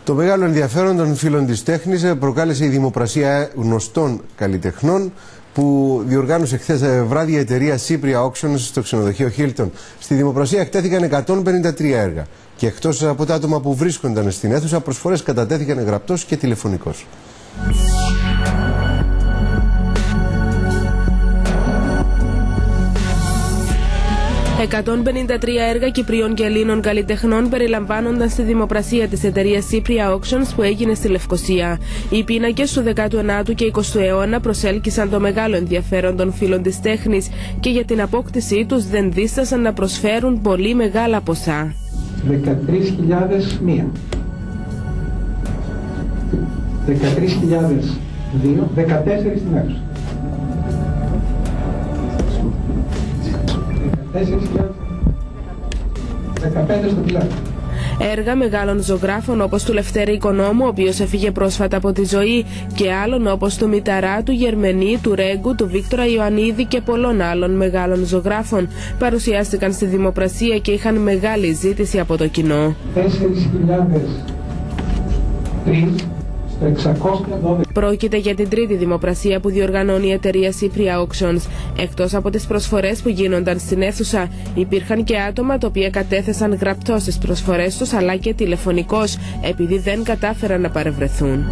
Το μεγάλο ενδιαφέρον των φίλων της τέχνης προκάλεσε η δημοπρασία γνωστών καλλιτεχνών που διοργάνωσε χθες βράδυ η εταιρεία Cypria Auctions στο ξενοδοχείο Hilton. Στη δημοπρασία εκτέθηκαν 153 έργα και εκτός από τα άτομα που βρίσκονταν στην αίθουσα, προσφορές κατατέθηκαν γραπτός και τηλεφωνικός. 153 έργα Κυπρίων και Ελλήνων καλλιτεχνών περιλαμβάνονταν στη δημοπρασία της εταιρείας Cypria Auctions που έγινε στη Λευκοσία. Οι πίνακες του 19ου και 20ου αιώνα προσέλκυσαν το μεγάλο ενδιαφέρον των φίλων της τέχνης και για την απόκτησή τους δεν δίστασαν να προσφέρουν πολύ μεγάλα ποσά. 13.001. 13.002. 14 στην αίθουσα. 4.015 στο πλάι. Έργα μεγάλων ζωγράφων όπως του Λευτέρη Οικονόμου, ο οποίος έφυγε πρόσφατα από τη ζωή, και άλλων όπως του Μηταρά, του Γερμενή, του Ρέγκου, του Βίκτορα Ιωαννίδη και πολλών άλλων μεγάλων ζωγράφων παρουσιάστηκαν στη δημοπρασία και είχαν μεγάλη ζήτηση από το κοινό. 4.003. Πρόκειται για την τρίτη δημοπρασία που διοργανώνει η εταιρεία Cypria Auctions. Εκτός από τις προσφορές που γίνονταν στην αίθουσα, υπήρχαν και άτομα τα οποία κατέθεσαν γραπτώς τις προσφορές τους αλλά και τηλεφωνικώς, επειδή δεν κατάφεραν να παρευρεθούν.